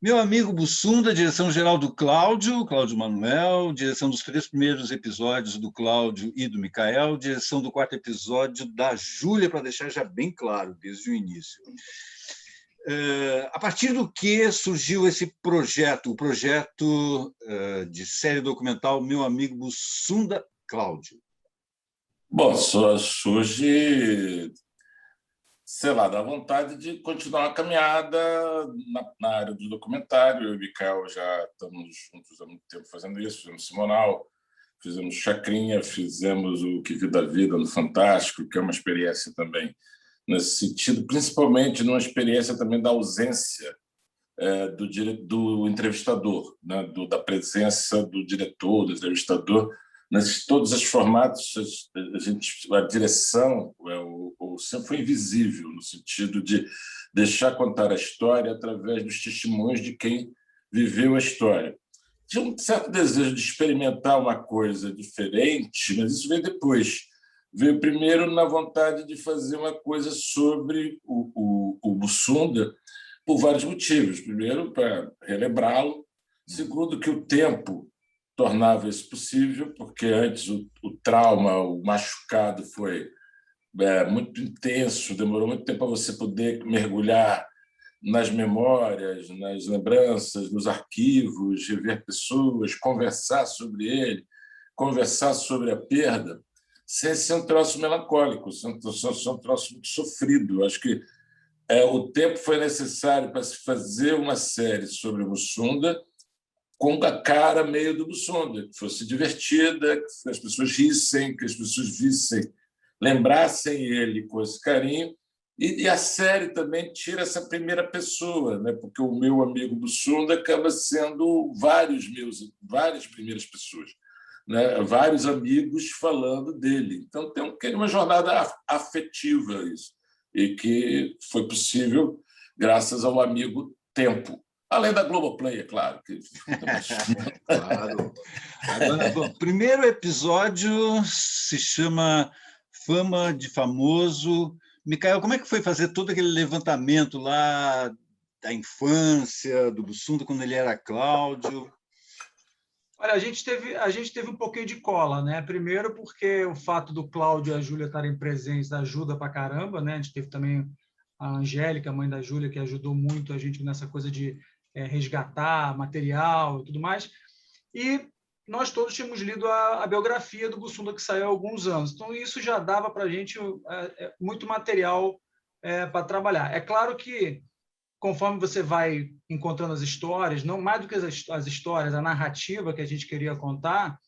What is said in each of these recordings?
Meu amigo Bussunda, direção-geral do Cláudio Manuel, direção dos 3 primeiros episódios do Cláudio e do Micael, direção do 4º episódio da Júlia, para deixar já bem claro desde o início. A partir do que surgiu esse projeto, o projeto de série documental Meu Amigo Bussunda, Cláudio? Bom, só surge, sei lá, da vontade de continuar a caminhada na área do documentário. Eu e o Micael já estamos juntos há muito tempo fazendo isso, fizemos Simonal, fizemos Chacrinha, fizemos o Que Vida a Vida no Fantástico, que é uma experiência também nesse sentido, principalmente numa experiência também da ausência do entrevistador, né? Da presença do diretor, do entrevistador, todos os formatos. A direção sempre foi invisível, no sentido de deixar contar a história através dos testemunhos de quem viveu a história. Tinha um certo desejo de experimentar uma coisa diferente, mas isso veio depois. Veio primeiro na vontade de fazer uma coisa sobre o Bussunda, por vários motivos. Primeiro, para relembrá-lo. Segundo, que o tempo tornava isso possível, porque antes o trauma, o machucado foi muito intenso, demorou muito tempo para você poder mergulhar nas memórias, nas lembranças, nos arquivos, rever pessoas, conversar sobre ele, conversar sobre a perda, sem ser um troço melancólico, sem um troço muito sofrido. Acho que o tempo foi necessário para se fazer uma série sobre o Bussunda com a cara meio do Bussunda, que fosse divertida, que as pessoas rissem, que as pessoas vissem, lembrassem ele com esse carinho. E a série também tira essa primeira pessoa, né? Porque o meu amigo Bussunda acaba sendo várias primeiras pessoas, né? Vários amigos falando dele. Então tem uma jornada afetiva isso, e que foi possível graças ao amigo Tempo. Além da Globoplay, é claro. Claro. Agora, bom, o primeiro episódio se chama Fama de Famoso. Micael, como é que foi fazer todo aquele levantamento lá da infância, do Bussunda, quando ele era Cláudio? Olha, a gente teve um pouquinho de cola, né? Primeiro porque o fato do Cláudio e a Júlia estarem presentes ajuda pra caramba, né? A gente teve também a Angélica, a mãe da Júlia, que ajudou muito a gente nessa coisa de resgatar material e tudo mais. E nós todos tínhamos lido a biografia do Bussunda, que saiu há alguns anos. Então, isso já dava para a gente muito material para trabalhar. É claro que, conforme você vai encontrando as histórias, não mais do que as histórias, a narrativa que a gente queria contar,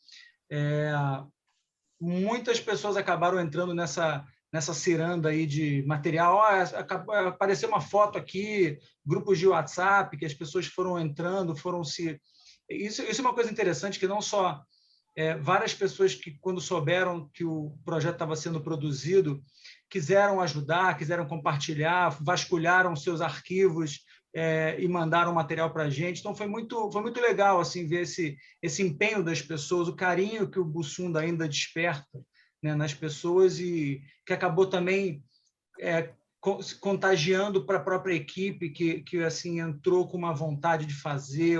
muitas pessoas acabaram entrando nessa ciranda aí de material. Apareceu uma foto aqui, grupos de WhatsApp, que as pessoas foram entrando, foram se... Isso é uma coisa interessante, que não só várias pessoas que, quando souberam que o projeto estava sendo produzido, quiseram ajudar, quiseram compartilhar, vasculharam seus arquivos e mandaram material para a gente. Então, foi muito legal assim, ver esse empenho das pessoas, o carinho que o Bussunda ainda desperta, né, nas pessoas, e que acabou também contagiando para a própria equipe, que assim entrou com uma vontade de fazer.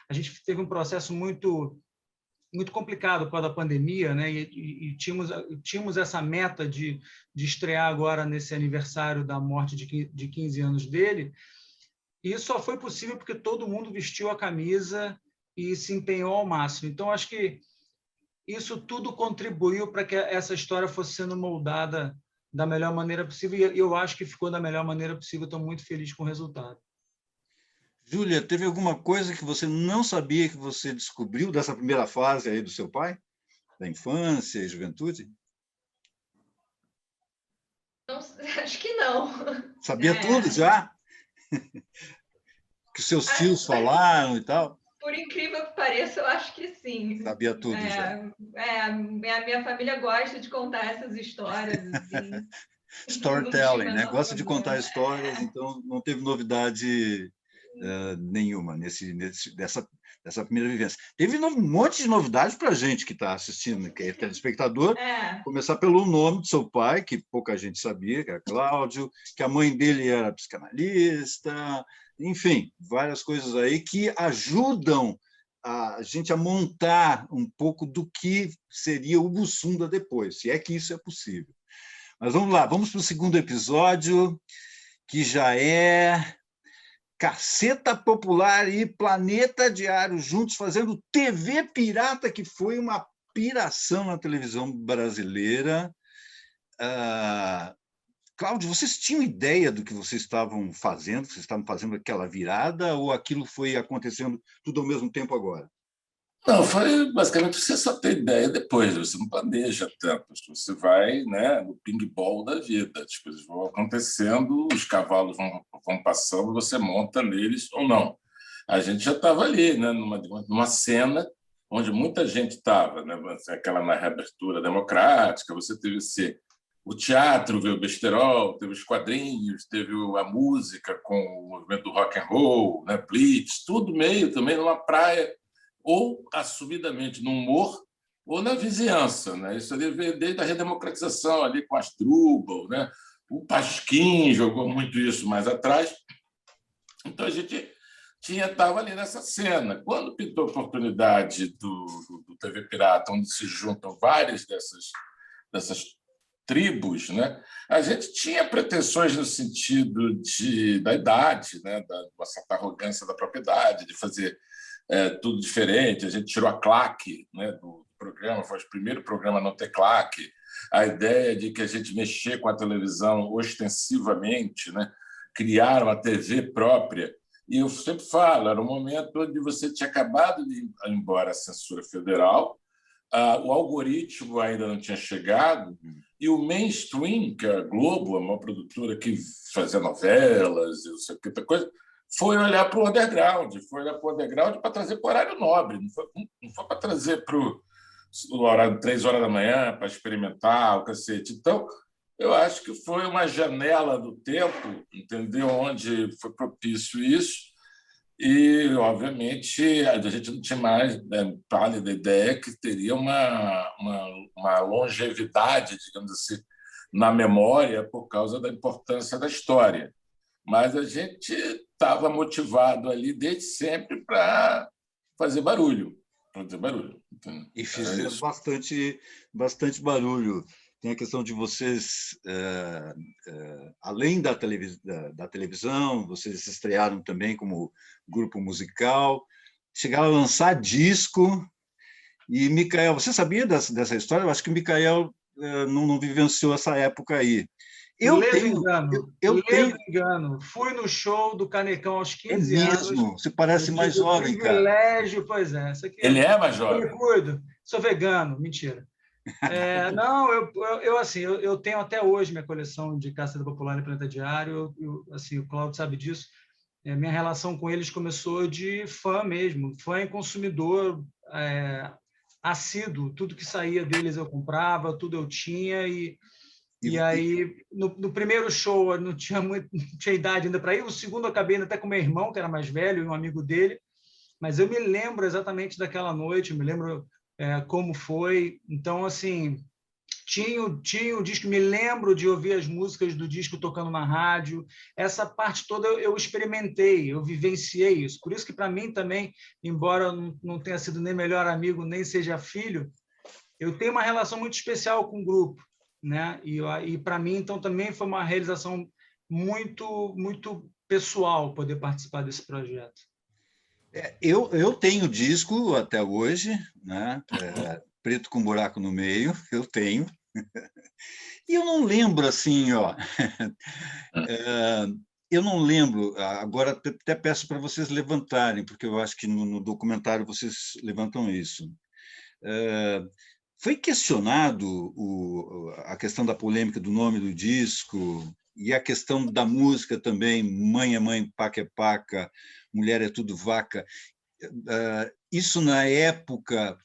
A gente teve um processo muito complicado por causa da pandemia, né? E tínhamos essa meta de estrear agora nesse aniversário da morte de 15 anos dele, e isso só foi possível porque todo mundo vestiu a camisa e se empenhou ao máximo. Então, acho que isso tudo contribuiu para que essa história fosse sendo moldada da melhor maneira possível, e eu acho que ficou da melhor maneira possível. Estou muito feliz com o resultado. Júlia, teve alguma coisa que você não sabia que você descobriu dessa primeira fase aí do seu pai? Da infância e juventude? Não, acho que não. Sabia tudo já? Que seus tios falaram e tal? Por incrível que pareça, eu acho que sim. Sabia tudo já. A minha família gosta de contar essas histórias. Assim. Storytelling, né? Gosta de contar histórias, então não teve novidade nenhuma dessa primeira vivência. Teve um monte de novidades para a gente que está assistindo, que é telespectador. Começar pelo nome do seu pai, que pouca gente sabia, que era Cláudio, que a mãe dele era psicanalista, enfim, várias coisas aí que ajudam a gente a montar um pouco do que seria o Bussunda depois, se é que isso é possível. Mas vamos lá, vamos para o segundo episódio, que já é Caceta Popular e Planeta Diário juntos fazendo TV Pirata, que foi uma piração na televisão brasileira. Cláudio, vocês tinham ideia do que vocês estavam fazendo? Vocês estavam fazendo aquela virada ou aquilo foi acontecendo tudo ao mesmo tempo agora? Não, foi basicamente você só tem ideia depois, você não planeja tanto, você vai, né, no ping-pong da vida, as coisas vão acontecendo, os cavalos vão passando, você monta neles ou não. A gente já estava ali, né, numa cena onde muita gente estava, né, aquela na reabertura democrática, você teve o teatro, veio o besterol, teve os quadrinhos, teve a música com o movimento do rock and roll, né, Blitz, tudo meio também numa praia, ou assumidamente no humor, ou na vizinhança. Né? Isso ali veio desde a redemocratização, ali com Asdrubal, né? O Pasquim jogou muito isso mais atrás. Então, a gente estava ali nessa cena. Quando pintou a oportunidade do TV Pirata, onde se juntam várias dessas tribos, né? A gente tinha pretensões no sentido da idade, né? Da certa arrogância da propriedade, de fazer tudo diferente. A gente tirou a claque, né, do programa, foi o primeiro programa a não ter claque. A ideia de que a gente mexer com a televisão ostensivamente, né, criar uma TV própria. E eu sempre falo, era um momento onde você tinha acabado de ir embora a censura federal, o algoritmo ainda não tinha chegado, e o mainstream, que é a Globo, a maior produtora que fazia novelas, não sei o que, coisa, foi olhar para o underground, para trazer para o horário nobre, não foi para trazer para o horário 3 horas da manhã, para experimentar o cacete. Então, eu acho que foi uma janela do tempo, entendeu? Onde foi propício isso, e, obviamente, a gente não tinha mais pálida ideia que teria uma longevidade, digamos assim, na memória por causa da importância da história. Mas a gente estava motivado ali desde sempre para fazer barulho. E fizeram bastante barulho. Tem a questão de vocês, além da televisão, vocês se estrearam também como grupo musical, chegaram a lançar disco. E, Micael, você sabia dessa história? Eu acho que o Micael não vivenciou essa época aí. Engano. Fui no show do Canecão aos 15 anos. Você parece mais jovem, cara. Privilégio, pois é. Isso aqui Ele é mais jovem. Eu me cuido. Sou vegano, mentira. Não, eu tenho até hoje minha coleção de Caceta Popular e Planeta Diário. Assim, o Cláudio sabe disso. Minha relação com eles começou de fã mesmo, fã e consumidor assíduo. Tudo que saía deles eu comprava, tudo eu tinha e aí, no primeiro show, eu não tinha idade ainda para ir. O segundo, eu acabei indo até com meu irmão, que era mais velho, e um amigo dele. Mas eu me lembro exatamente daquela noite, eu me lembro como foi. Então, assim, tinha o disco, me lembro de ouvir as músicas do disco tocando na rádio. Essa parte toda eu experimentei, eu vivenciei isso. Por isso que, para mim, também, embora eu não tenha sido nem melhor amigo, nem seja filho, eu tenho uma relação muito especial com o grupo. Né? E para mim, então, também foi uma realização muito, muito pessoal poder participar desse projeto. Eu tenho disco até hoje, né? Preto com buraco no meio, eu tenho. E eu não lembro assim, ó. Eu não lembro, agora até peço para vocês levantarem, porque eu acho que no documentário vocês levantam isso. Foi questionado a questão da polêmica do nome do disco e a questão da música também, Mãe é Mãe, Paca é Paca, Mulher é Tudo Vaca. Isso na época,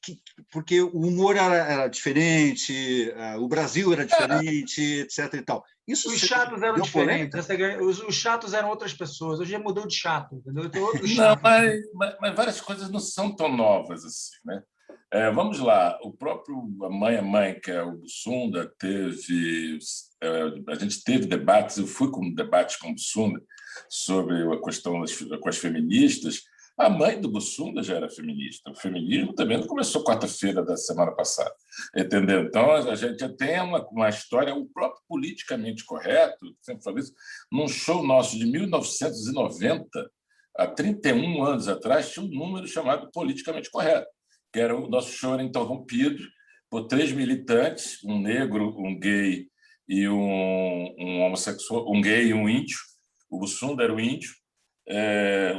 porque o humor era diferente, o Brasil era diferente, etc. E tal. Os chatos eram diferentes, os chatos eram outras pessoas. Hoje já mudou de chato, entendeu? Tem outros chatos. Mas várias coisas não são tão novas assim, né? Vamos lá, o próprio Mãe é Mãe, que é o Bussunda, teve A gente teve debates, eu fui com debates com o Bussunda sobre a questão com as feministas. A mãe do Bussunda já era feminista. O feminismo também não começou quarta-feira da semana passada, entendeu? Então, a gente já tem uma história, o próprio politicamente correto, sempre falei isso, num show nosso de 1990, há 31 anos atrás, tinha um número chamado Politicamente Correto, que era o nosso show era interrompido por 3 militantes, um negro, um gay e um homossexual, um gay e um índio. O Bussunda era o índio,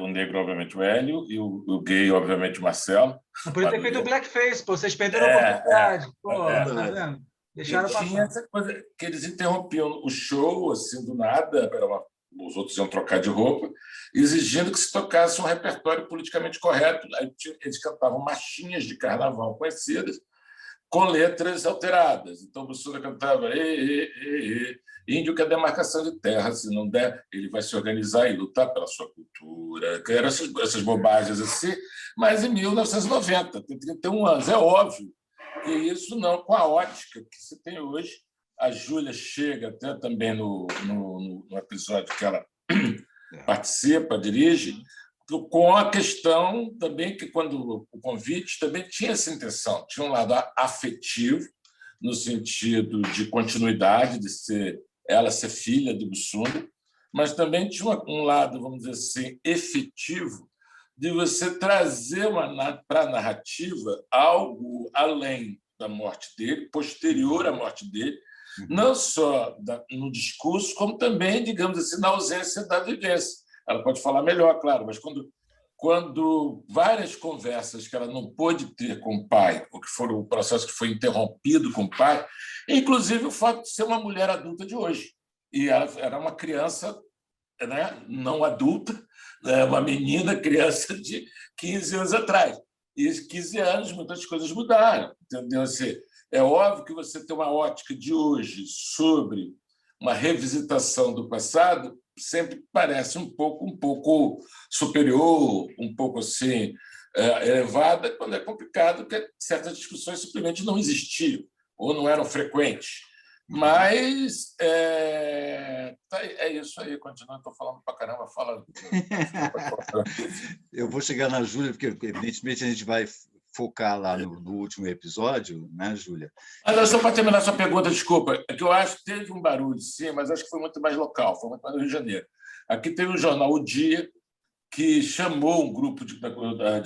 o negro, obviamente, o Hélio, e o gay, obviamente, o Marcelo. Não podia ter feito o blackface, pô. Vocês perderam a oportunidade. Tá vendo? Deixaram passar. Tinha essa coisa que eles interrompiam o show, assim, do nada, os outros iam trocar de roupa, exigindo que se tocasse um repertório politicamente correto. Aí eles cantavam marchinhas de carnaval conhecidas, com letras alteradas. Então, o Bussunda cantava índio que é demarcação de terra, se não der, ele vai se organizar e lutar pela sua cultura. Eram essas bobagens assim, mas em 1990, tem 31 anos. É óbvio que isso não, com a ótica que se tem hoje, a Júlia chega até também no episódio que ela participa, dirige, com a questão também que, quando o convite, também tinha essa intenção, tinha um lado afetivo, no sentido de continuidade, de ela ser filha do Bussunda, mas também tinha um lado, vamos dizer assim, efetivo, de você trazer para a narrativa algo além da morte dele, posterior à morte dele, não só no discurso, como também, digamos assim, na ausência da vivência. Ela pode falar melhor, claro, mas quando várias conversas que ela não pôde ter com o pai, ou que foram o processo que foi interrompido com o pai, inclusive o fato de ser uma mulher adulta de hoje. E ela era uma criança, né, não adulta, uma menina, criança de 15 anos atrás. E esses 15 anos, muitas coisas mudaram. Entendeu? Assim, é óbvio que você tem uma ótica de hoje sobre uma revisitação do passado, sempre parece um pouco superior, um pouco assim elevada, quando é complicado, porque certas discussões simplesmente não existiam ou não eram frequentes. Mas é isso aí, continua, estou falando para caramba, fala. Eu vou chegar na Júlia, porque evidentemente a gente vai focar lá no último episódio, né, Júlia? Mas só para terminar sua pergunta, desculpa, é que eu acho que teve um barulho, sim, mas acho que foi muito mais local, foi muito mais no Rio de Janeiro. Aqui teve um jornal, O Dia, que chamou um grupo de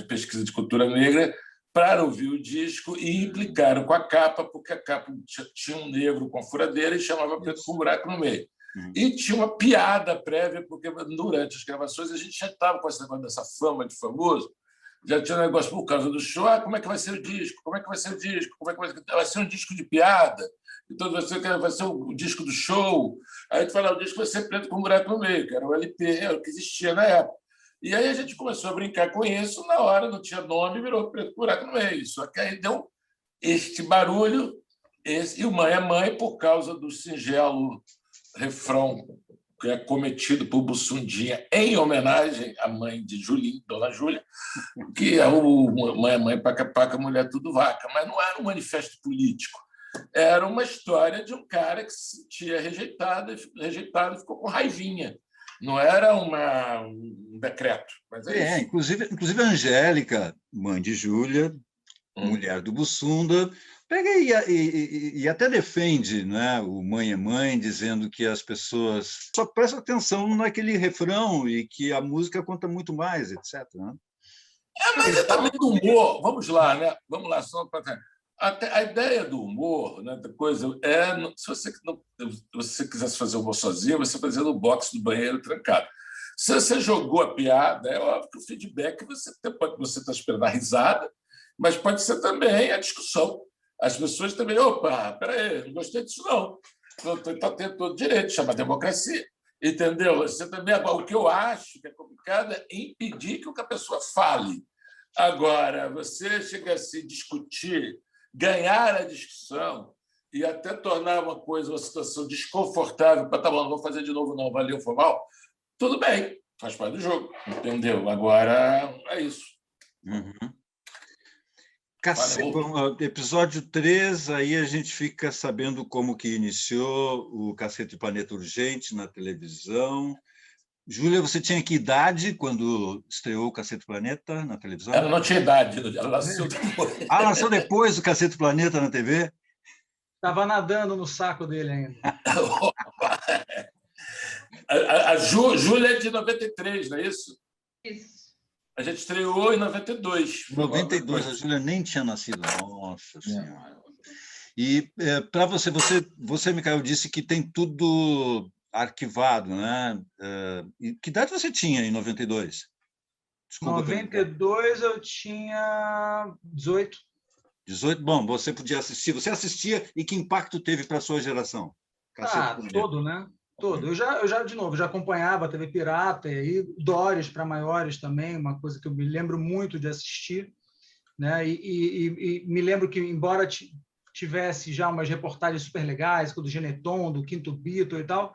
pesquisa de cultura negra para ouvir o disco e implicaram com a capa, porque a capa tinha um negro com furadeira e chamava Preto com buraco no meio. E tinha uma piada prévia, porque durante as gravações a gente já estava com esse negócio dessa fama de famoso, já tinha um negócio por causa do show, como é que vai ser o disco? Como é que vai ser o disco? Como é que vai ser um disco de piada? Então vai ser o disco do show. Aí tu fala, o disco vai ser Preto com buraco no meio, que era o LP, era o que existia na época. E aí a gente começou a brincar com isso, na hora não tinha nome, virou Preto com buraco no meio. Só que aí deu este barulho, e o Mãe é Mãe, por causa do singelo refrão que é cometido por Bussundinha em homenagem à mãe de Julinho, Dona Júlia, que é o Mãe é Mãe, Paca Paca, Mulher Tudo Vaca. Mas não era um manifesto político, era uma história de um cara que se sentia rejeitado e ficou com raivinha. Não era um decreto. Mas isso. Inclusive a Angélica, mãe de Júlia, mulher do Bussunda, pega e até defende, né, o Mãe é Mãe, dizendo que as pessoas só prestam atenção naquele refrão e que a música conta muito mais, etc. Né? Mas é também do humor. Vamos lá, né? Vamos lá, só para... A ideia do humor, né, da coisa, se você quisesse fazer humor sozinho, você fazia no box do banheiro trancado. Se você jogou a piada, é óbvio que o feedback você está esperando a risada, mas pode ser também a discussão. As pessoas também, opa, peraí, não gostei disso, não. Está tendo todo direito, chama democracia. Entendeu? Você também, o que eu acho que é complicado é impedir que a pessoa fale. Agora, você chega a se discutir, ganhar a discussão e até tornar uma situação desconfortável para, tá bom, não vou fazer de novo, não, valeu, foi mal, tudo bem, faz parte do jogo, entendeu? Agora, é isso. Episódio 3, aí a gente fica sabendo como que iniciou o Cacete Planeta Urgente na televisão. Júlia, você tinha que idade quando estreou o Cacete Planeta na televisão? Ela não tinha idade, ela nasceu depois. Nasceu depois do Cacete Planeta na TV? Estava nadando no saco dele ainda. A Júlia é de 93, não é isso? Isso. A gente estreou em 92. 92, a Júlia nem tinha nascido. Nossa Senhora. E para você, Micael, disse que tem tudo arquivado, né? E que idade você tinha em 92? Desculpa, 92 eu tinha 18. 18? Bom, você podia assistir. Você assistia e que impacto teve para a sua geração? Todo, né? Todo. Eu já, de novo, já acompanhava a TV Pirata e Dóris para maiores também, uma coisa que eu me lembro muito de assistir, né? E me lembro que, embora tivesse já umas reportagens super legais, do Geneton, do Quinto Beatle e tal,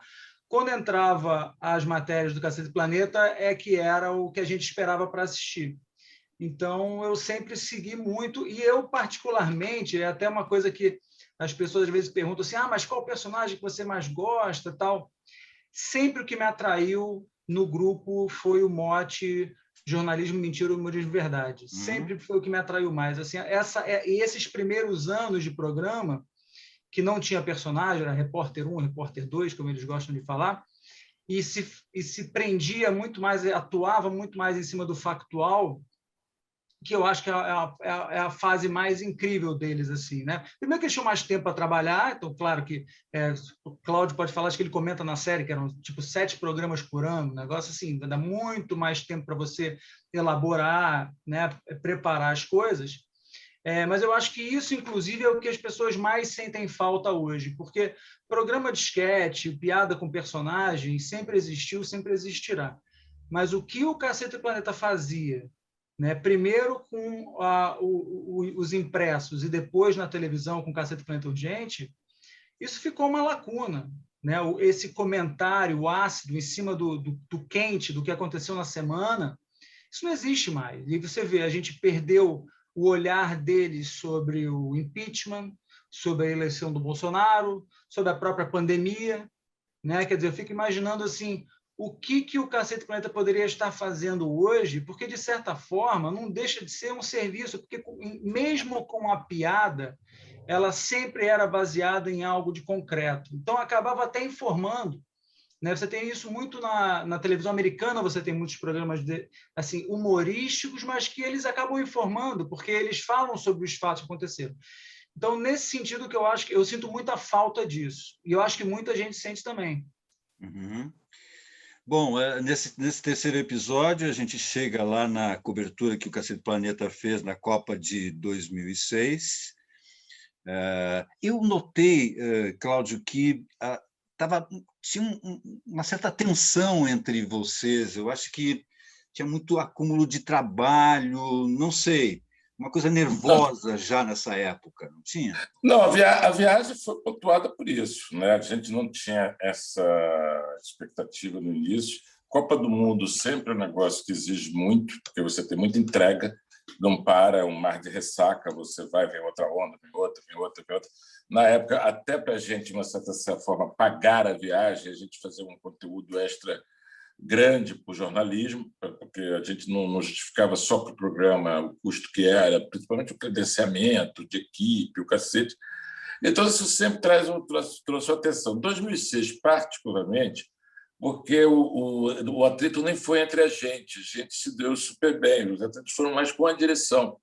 quando entrava as matérias do Cacete Planeta, que era o que a gente esperava para assistir. Então, eu sempre segui muito, e eu, particularmente, é até uma coisa que as pessoas às vezes perguntam assim, mas qual personagem que você mais gosta, tal? Sempre o que me atraiu no grupo foi o mote jornalismo, mentira, humorismo, verdade. Sempre foi o que me atraiu mais. Assim, esses primeiros anos de programa, que não tinha personagem, era repórter 1, repórter 2, como eles gostam de falar, e se prendia muito mais, atuava muito mais em cima do factual, que eu acho que é a fase mais incrível deles, assim, né? Primeiro que eles tinham mais tempo para trabalhar, então, claro que o Cláudio pode falar, acho que ele comenta na série, que eram tipo 7 programas por ano, um negócio assim, dá muito mais tempo para você elaborar, né? Preparar as coisas. Mas eu acho que isso, inclusive, é o que as pessoas mais sentem falta hoje, porque programa de esquete, piada com personagem, sempre existiu, sempre existirá. Mas o que o Cacete Planeta fazia, né? Primeiro com os impressos e depois na televisão com Cacete Planeta Urgente, isso ficou uma lacuna, né? Esse comentário ácido em cima do quente, do que aconteceu na semana, isso não existe mais. E você vê, a gente perdeu o olhar deles sobre o impeachment, sobre a eleição do Bolsonaro, sobre a própria pandemia, né? Quer dizer, eu fico imaginando assim, o que o Cacete Planeta poderia estar fazendo hoje, porque, de certa forma, não deixa de ser um serviço, porque, mesmo com a piada, ela sempre era baseada em algo de concreto. Então, acabava até informando, né? Você tem isso muito na televisão americana, você tem muitos programas assim, humorísticos, mas que eles acabam informando, porque eles falam sobre os fatos que aconteceram. Então, nesse sentido, que eu sinto muita falta disso. E eu acho que muita gente sente também. Uhum. Bom, nesse terceiro episódio, a gente chega lá na cobertura que o Cacete Planeta fez na Copa de 2006. Eu notei, Cláudio, que tinha uma certa tensão entre vocês. Eu acho que tinha muito acúmulo de trabalho, não sei, uma coisa nervosa já nessa época, não tinha? Não, a viagem foi pontuada por isso, né? A gente não tinha essa expectativa no início. Copa do Mundo sempre é um negócio que exige muito, porque você tem muita entrega, não para, é um mar de ressaca, você vai, vem outra onda, vem outra, vem outra, vem outra. Na época, até para a gente, de uma certa forma, pagar a viagem, a gente fazia um conteúdo extra grande para o jornalismo, porque a gente não justificava só para o programa o custo que era, principalmente o credenciamento de equipe, o cacete. Então, isso sempre trouxe atenção. Em 2006, particularmente, porque o atrito nem foi entre a gente se deu super bem, os atritos foram mais com a direção,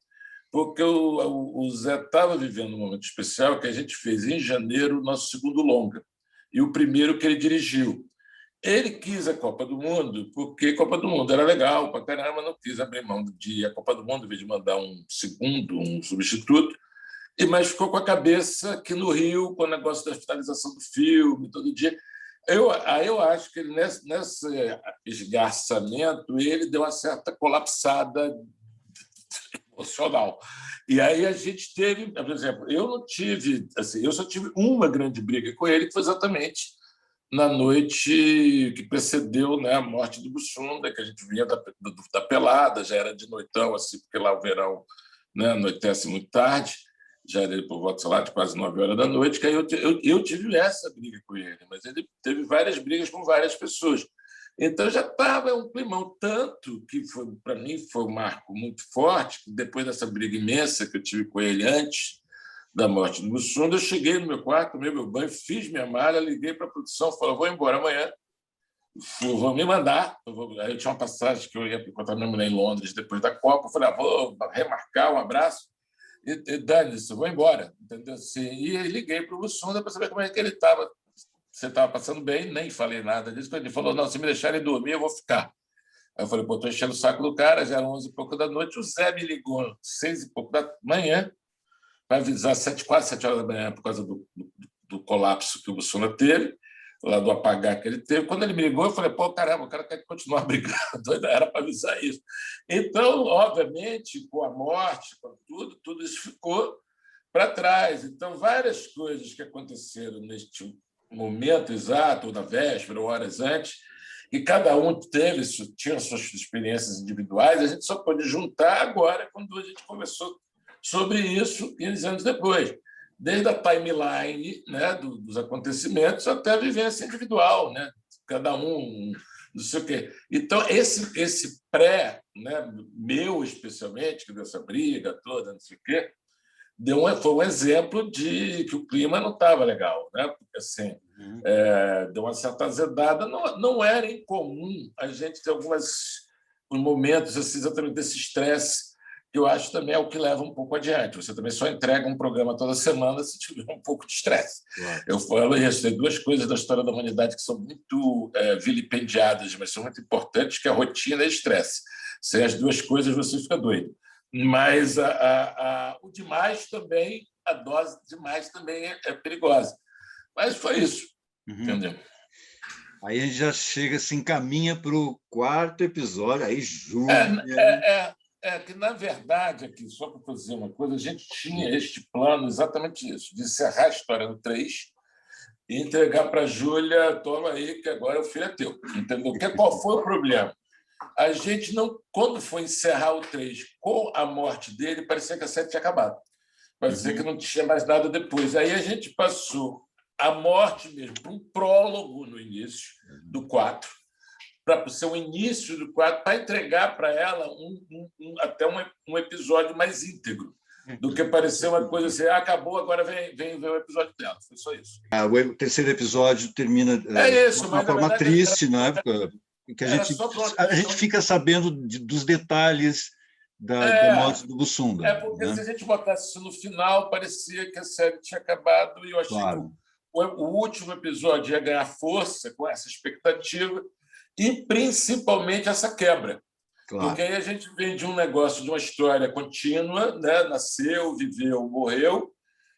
porque o Zé estava vivendo um momento especial que a gente fez em janeiro, nosso segundo longa, e o primeiro que ele dirigiu. Ele quis a Copa do Mundo porque a Copa do Mundo era legal para caramba, não quis abrir mão de a Copa do Mundo, em vez de mandar um substituto, mas ficou com a cabeça que no Rio, com o negócio da finalização do filme, todo dia. Eu acho que ele, nesse esgarçamento, ele deu uma certa colapsada emocional. E aí a gente teve, por exemplo, eu não tive, assim, eu só tive uma grande briga com ele, que foi exatamente na noite que precedeu, né, a morte do Bussunda, que a gente vinha da pelada, já era de noitão, assim, porque lá o verão né? Anoitece muito tarde, já era por volta, sei lá, de quase 9 horas da noite, que aí eu tive essa briga com ele, mas ele teve várias brigas com várias pessoas. Então já estava um climão, tanto que para mim foi um marco muito forte, que depois dessa briga imensa que eu tive com ele antes da morte do Mussunda, eu cheguei no meu quarto, tomei meu banho, fiz minha mala, liguei para a produção, falei, vou embora amanhã, vou me mandar. Aí eu tinha uma passagem que eu ia encontrar minha mulher em Londres depois da Copa, eu falei, vou remarcar um abraço, e dane-se, eu vou embora. Entendeu? Assim, e liguei para o Mussunda para saber como é que ele estava. Você estava passando bem, nem falei nada disso. Ele falou, não, se me deixarem dormir, eu vou ficar. Aí eu falei, pô, estou enchendo o saco do cara, já eram 11 e pouco da noite, o Zé me ligou 6 e pouco da manhã para avisar, quase 7 horas da manhã, por causa do colapso que o Mussunda teve, lá do apagar que ele teve. Quando ele me ligou, eu falei, pô, caramba, o cara quer continuar brigando, era para avisar isso. Então, obviamente, com a morte, com tudo isso ficou para trás. Então, várias coisas que aconteceram neste momento exato, ou na véspera, ou horas antes, e cada um tinha suas experiências individuais, a gente só pode juntar agora, quando a gente conversou sobre isso 15 anos depois, desde a timeline, né, dos acontecimentos até a vivência individual, né, cada um, não sei o quê. Então, esse pré, né, meu especialmente, dessa briga toda, não sei o quê, foi um exemplo de que o clima não estava legal, né? Porque, assim, deu uma certa azedada. Não era incomum a gente ter alguns momentos assim, exatamente desse estresse, que eu acho também é o que leva um pouco adiante. Você também só entrega um programa toda semana se tiver um pouco de estresse. Claro. Eu falo isso, tem duas coisas da história da humanidade que são muito vilipendiadas, mas são muito importantes, que é a rotina e o estresse. Sem as duas coisas, você fica doido. Mas o demais também, a dose demais também é perigosa. Mas foi isso, entendeu? Aí a gente já chega, se encaminha para o 4º episódio, aí Júlia... Que, na verdade, aqui, só para dizer uma coisa, a gente tinha este plano, exatamente isso, de encerrar a história no 3 e entregar para a Júlia, toma aí, que agora o filho é teu. Entendeu? Qual foi o problema? A gente não, quando foi encerrar o 3 com a morte dele, parecia que a série tinha acabado. Parecia que não tinha mais nada depois. Aí a gente passou a morte mesmo para um prólogo no início do 4, para ser o início do 4, para entregar para ela até um episódio mais íntegro, do que parecer uma coisa assim, acabou, agora vem ver o episódio dela. Foi só isso. O 3º episódio termina de uma forma triste, na época, que a gente fica sabendo dos detalhes da morte do Mussunda. Porque se a gente botasse isso no final, parecia que a série tinha acabado, e eu achei que o último episódio ia ganhar força com essa expectativa, e principalmente essa quebra. Claro. Porque aí a gente vem de um negócio, de uma história contínua, né? Nasceu, viveu, morreu,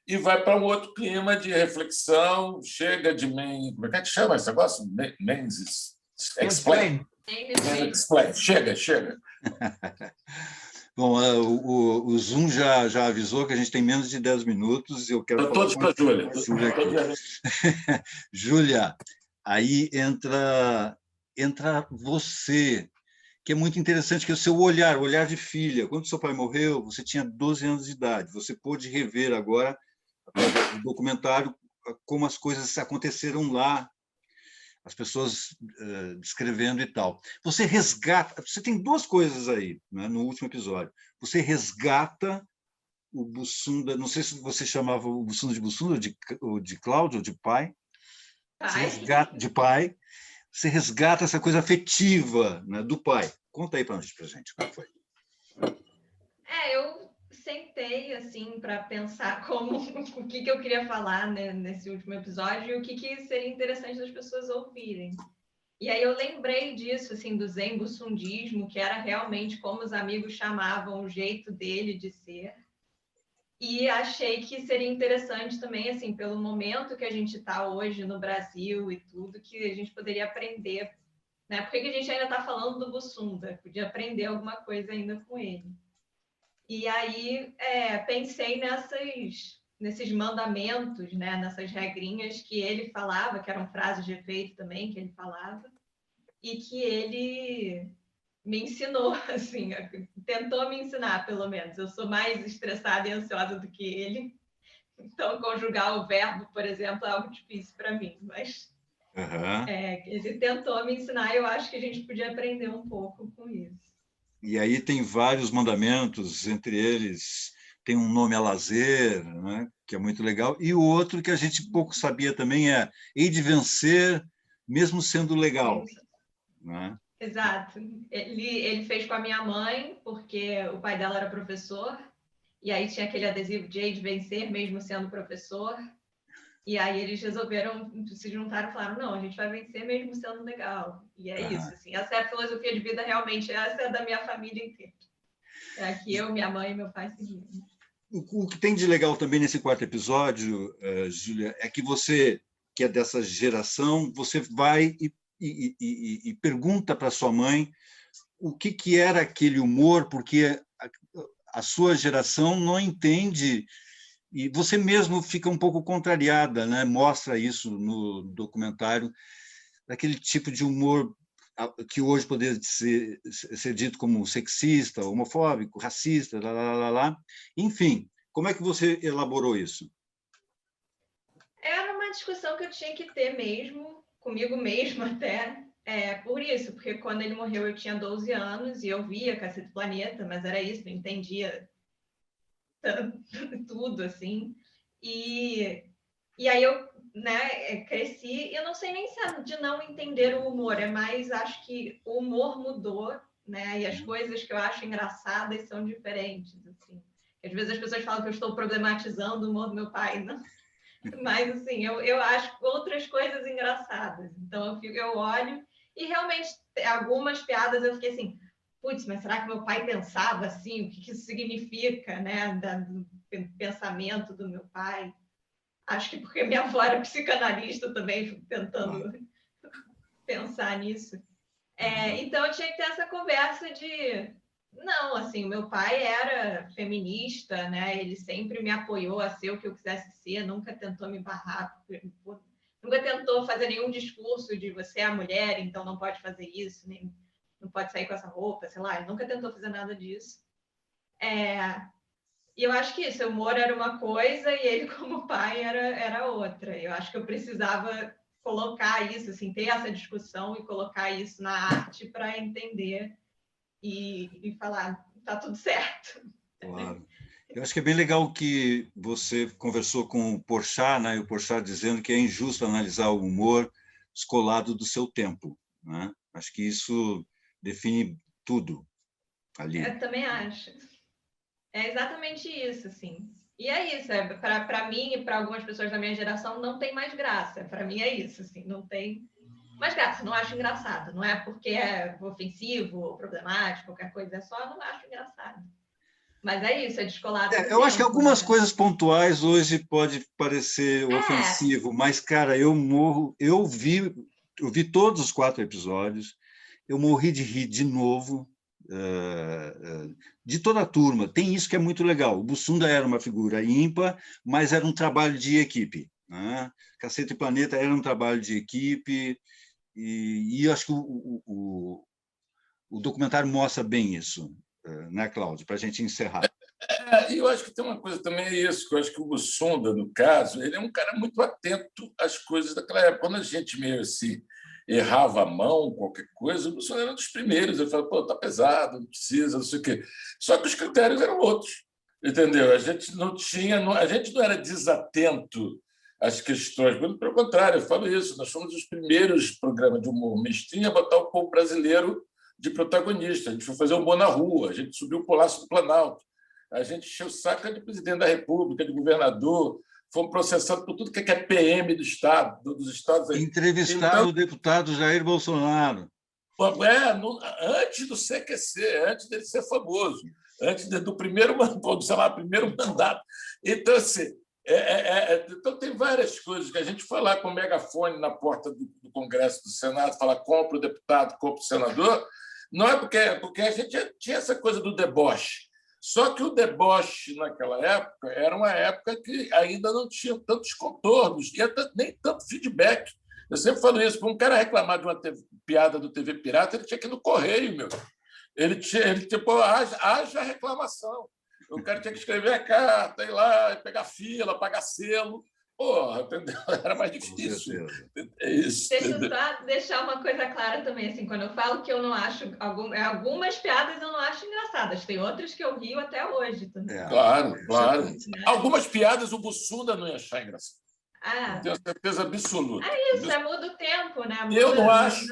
e vai para um outro clima de reflexão, chega de... Como é que chama esse negócio? Men's Explain. Chega. Bom, o Zoom já avisou que a gente tem menos de 10 minutos e eu quero falar todos para a Júlia. Júlia, aí entra você, que é muito interessante, que é o seu olhar, o olhar de filha. Quando seu pai morreu, você tinha 12 anos de idade. Você pôde rever agora, através do documentário, como as coisas aconteceram lá, as pessoas descrevendo e tal. Você resgata... Você tem duas coisas aí, né, no último episódio. Você resgata o Mussunda, não sei se você chamava o Mussunda, ou de Cláudio, ou de pai. Você resgata, de pai. Você resgata essa coisa afetiva, né, do pai. Conta aí para a gente como foi. Eu sentei assim para pensar o que eu queria falar, né, nesse último episódio e o que seria interessante das pessoas ouvirem. E aí eu lembrei disso, assim, do Zen Bussundismo, que era realmente como os amigos chamavam o jeito dele de ser. E achei que seria interessante também, assim, pelo momento que a gente está hoje no Brasil e tudo, que a gente poderia aprender, né? Por que a gente ainda está falando do Bussunda? Podia aprender alguma coisa ainda com ele. E aí pensei nesses mandamentos, né? Nessas regrinhas que ele falava, que eram frases de efeito também que ele falava, e que ele me ensinou, assim, tentou me ensinar, pelo menos. Eu sou mais estressada e ansiosa do que ele. Então, conjugar o verbo, por exemplo, é algo difícil para mim. Mas ele tentou me ensinar e eu acho que a gente podia aprender um pouco com isso. E aí tem vários mandamentos, entre eles tem um nome a lazer, né, que é muito legal, e o outro que a gente pouco sabia também é hei de vencer mesmo sendo legal. Né? Exato. Ele fez com a minha mãe, porque o pai dela era professor, e aí tinha aquele adesivo de hei de vencer mesmo sendo professor, e aí eles resolveram, se juntaram e falaram, não, a gente vai vencer mesmo sendo legal. E é isso, assim, essa é a filosofia de vida realmente, essa é da minha família inteira. É a que eu, minha mãe e meu pai seguimos. O que tem de legal também nesse quarto episódio, Júlia, é que você, que é dessa geração, você vai e pergunta para sua mãe o que era aquele humor, porque a sua geração não entende, e você mesmo fica um pouco contrariada, né? Mostra isso no documentário, daquele tipo de humor que hoje poderia ser dito como sexista, homofóbico, racista, enfim, como é que você elaborou isso? Era uma discussão que eu tinha que ter mesmo, comigo mesma até, por isso, porque quando ele morreu eu tinha 12 anos e eu via Cacete do Planeta, mas era isso, não entendia tudo, assim, e aí eu cresci, e eu não sei nem se é de não entender o humor, é mais, acho que o humor mudou, né? E as coisas que eu acho engraçadas são diferentes, assim. Às vezes as pessoas falam que eu estou problematizando o humor do meu pai, não. Mas, assim, eu acho outras coisas engraçadas. Então, eu olho e realmente algumas piadas eu fiquei assim, putz, mas será que meu pai pensava assim? O que isso significa, né? Do pensamento do meu pai? Acho que porque minha avó era psicanalista também, tentando pensar nisso. Então, eu tinha que ter essa conversa de... Não, assim, o meu pai era feminista, né? Ele sempre me apoiou a ser o que eu quisesse ser, nunca tentou me barrar, nunca tentou fazer nenhum discurso de você é a mulher, então não pode fazer isso, nem, não pode sair com essa roupa, sei lá, ele nunca tentou fazer nada disso. E eu acho que isso, o humor era uma coisa e ele, como pai, era outra. Eu acho que eu precisava colocar isso, assim, ter essa discussão e colocar isso na arte para entender e falar, tá tudo certo. Claro. Eu acho que é bem legal que você conversou com o Porchat, né? E o Porchat dizendo que é injusto analisar o humor descolado do seu tempo, né? Acho que isso define tudo ali. Eu também acho. É exatamente isso, assim. E é isso, para mim e para algumas pessoas da minha geração não tem mais graça. Para mim é isso, assim, não tem mais graça. Não acho engraçado. Não é porque é ofensivo ou problemático, qualquer coisa, é só não acho engraçado. Mas é isso, é descolado. Eu acho que algumas coisas pontuais hoje pode parecer ofensivo, mas, cara, eu vi todos os 4 episódios, eu morri de rir de novo, de toda a turma. Tem isso que é muito legal. O Bussunda era uma figura ímpar, mas era um trabalho de equipe. Né? Cacete e Planeta era um trabalho de equipe, e eu acho que o documentário mostra bem isso, né, Cláudio? Para a gente encerrar. E eu acho que tem uma coisa também, é isso, que eu acho que o Bussunda, no caso, ele é um cara muito atento às coisas daquela época. Quando a gente meio assim errava a mão, qualquer coisa, o Bussunda era um dos primeiros. Ele falava, pô, tá pesado, não precisa, não sei o quê. Só que os critérios eram outros, entendeu? A gente não era desatento às questões. Pelo contrário, eu falo isso, nós fomos os primeiros programas de humor mainstream a botar o povo brasileiro de protagonista. A gente foi fazer humor na rua, a gente subiu o Palácio do Planalto, a gente encheu o saco de presidente da República, de governador, fomos processados por tudo que é PM do Estado, dos estados. Entrevistaram o deputado Jair Bolsonaro. Antes do CQC, antes dele ser famoso, antes do primeiro mandato. Então, assim, então, tem várias coisas que a gente foi lá com o megafone na porta do Congresso do Senado, falar compra o deputado, compra o senador, não é porque a gente tinha essa coisa do deboche. Só que o deboche, naquela época, era uma época que ainda não tinha tantos contornos, e nem tanto feedback. Eu sempre falo isso, para um cara reclamar de uma piada do TV Pirata, ele tinha que ir no Correio, meu. Ele tipo, haja reclamação. O cara tinha que escrever a carta, ir lá, pegar fila, pagar selo. Porra, entendeu? Era mais difícil. É isso. Deixa eu só deixar uma coisa clara também, assim, quando eu falo que eu não acho... Algumas piadas eu não acho engraçadas. Tem outras que eu rio até hoje também. Claro. Algumas piadas o Bussunda não ia achar engraçado. Tenho certeza absoluta. É isso, muda o tempo, né? Eu não acho.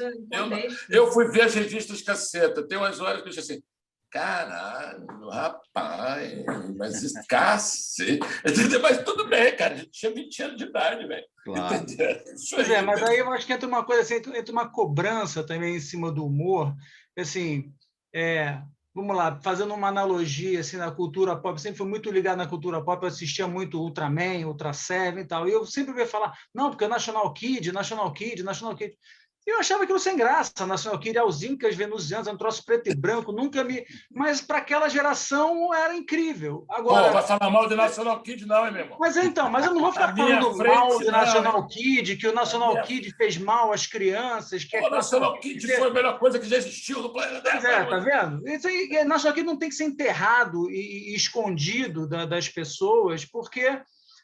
Eu fui ver as revistas Caceta. Tem umas horas que eu disse assim, caralho, rapaz, mas esse cacete. Mas tudo bem, cara. A gente tinha 20 anos de idade, velho. Claro. Mas aí eu acho que entra uma coisa assim, entra uma cobrança também em cima do humor. Assim, vamos lá, fazendo uma analogia assim, na cultura pop, sempre fui muito ligado na cultura pop, eu assistia muito Ultraman, Ultra Seven e tal, e eu sempre ia falar, não, porque é National Kid. Eu achava aquilo sem graça, National Kid, aos Incas venusianos, um troço preto e branco, nunca me... Mas para aquela geração era incrível. Agora, vai falar mal de National Kid, não, hein, meu irmão? Mas eu não vou ficar falando mal de National Kid, que o National Kid fez mal às crianças. O National Kid foi a melhor coisa que já existiu no planeta Terra. Tá vendo? Isso aí, National Kid não tem que ser enterrado e escondido das pessoas, porque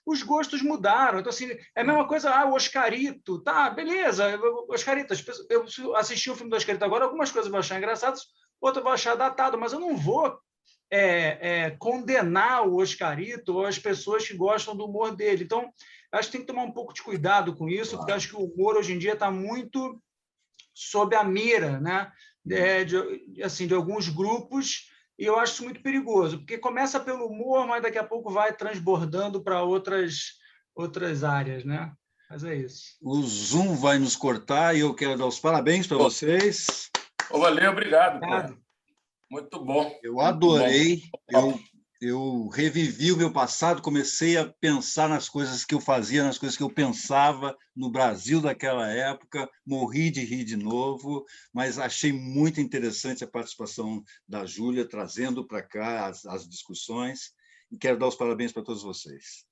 os gostos mudaram. Então, assim, é a mesma coisa, o Oscarito, tá, beleza, Oscarito, eu assisti o filme do Oscarito agora, algumas coisas eu vou achar engraçadas, outras eu vou achar datado, mas eu não vou condenar o Oscarito ou as pessoas que gostam do humor dele. Então, acho que tem que tomar um pouco de cuidado com isso, porque acho que o humor hoje em dia está muito sob a mira, né, de alguns grupos, e eu acho isso muito perigoso, porque começa pelo humor, mas daqui a pouco vai transbordando para outras áreas, né? Mas é isso. O Zoom vai nos cortar e eu quero dar os parabéns para vocês. Valeu, obrigado. Muito bom. Eu adorei. Eu revivi o meu passado, comecei a pensar nas coisas que eu fazia, nas coisas que eu pensava no Brasil daquela época, morri de rir de novo, mas achei muito interessante a participação da Júlia, trazendo para cá as discussões, e quero dar os parabéns para todos vocês.